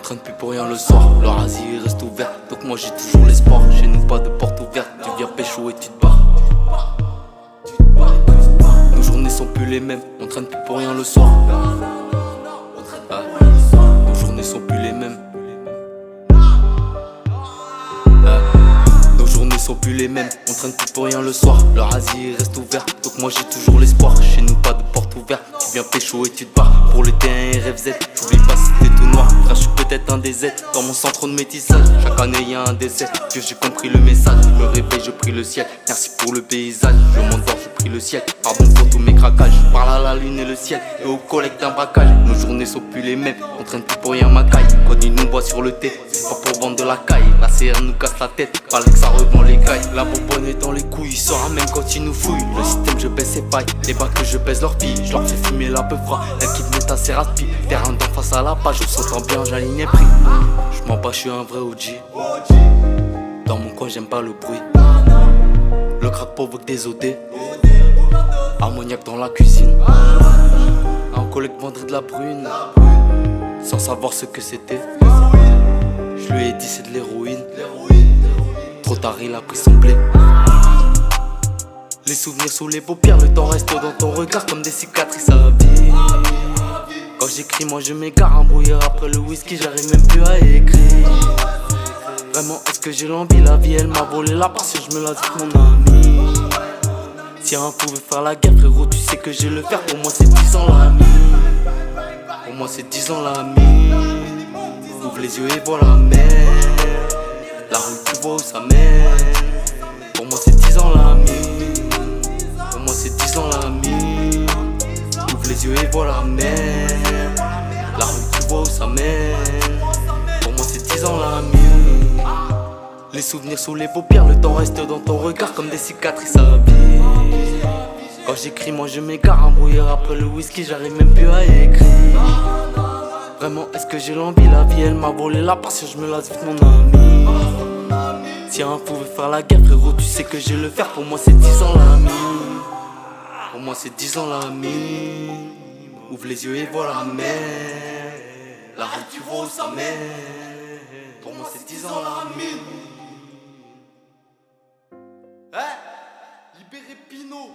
traîne plus pour rien le soir. Le rasier reste ouvert, donc moi j'ai toujours l'espoir. Chez nous pas de porte ouverte, tu viens pécho et tu te barres. Nos journées sont plus les mêmes, on traîne plus pour rien le soir. Nos journées sont plus les mêmes. Nos journées sont plus les mêmes, on traîne plus pour rien le soir. Le rasier reste ouvert, donc moi j'ai toujours l'espoir. Chez nous pas de porte ouverte, tu viens pécho et tu te barres. Pour le T1 RFZ, j'oublie pas si t'es tout noir. Frère, je suis peut-être un des Z dans mon centre de métissage. Chaque année y'a un décès, Dieu j'ai compris le message. Je me réveille, je prie le ciel, merci pour le paysage. Je m'endors, je prie le ciel, pardon pour tous mes craquages. Je parle à la lune et le ciel, et aux collègues d'un braquage. Nos journées sont plus les mêmes, on traîne plus pour rien ma caille. Quand ils nous voient sur le thé, c'est pas pour vendre de la caille. La CR nous casse la tête, parle que ça revend les cailles. La bonbonne est dans les couilles, il sera même quand ils nous fouillent. Le système je baisse ses pailles, les bacs que je baise leurs filles. Je leur fais fumer la peu froid, elle quitte mes tasses et raspi. Terrain d'en face à la page, je s'entend bien, j'aligne les prix. Je m'en bats, je suis un vrai OG. Dans mon coin j'aime pas le bruit. Le crack provoque des OD. Ammoniaque dans la cuisine. Un collègue vendrait de la brune, sans savoir ce que c'était. Je lui ai dit c'est de l'héroïne. Trop tard il a pris son blé. Les souvenirs sous les paupières, le temps reste dans ton regard comme des cicatrices à vie. Quand j'écris moi je m'égare, un brouillard après le whisky, j'arrive même plus à écrire. Vraiment est-ce que j'ai l'envie, la vie elle m'a volé la passion, je me la dis mon ami. Si un pouvait faire la guerre frérot, tu sais que je le faire, pour moi c'est 10 ans l'ami. Pour moi c'est 10 ans l'ami. Ouvre les yeux et vois la mer. La rue tu vois où ça mène. Pour moi c'est 10 ans l'ami. Pour moi c'est 10 ans l'ami. Ouvre les yeux et vois la mer. La rue tu vois où ça mène. Pour moi c'est 10 ans l'ami. Les souvenirs sous les paupières, le temps reste dans ton regard comme des cicatrices à vie. Quand j'écris moi je m'égare, un brouillard après le whisky, j'arrive même plus à écrire. Vraiment est-ce que j'ai l'envie, la vie elle m'a volé la passion, je me la dis mon ami. Si un pouvait faire la guerre frérot, tu sais que je le faire, pour moi c'est 10 ans l'ami. Pour moi c'est 10 ans l'ami. Ouvre les yeux et vois la mer. La rue tu vois où ça mène. Pour moi c'est 10 ans l'ami. Libérez Pinot.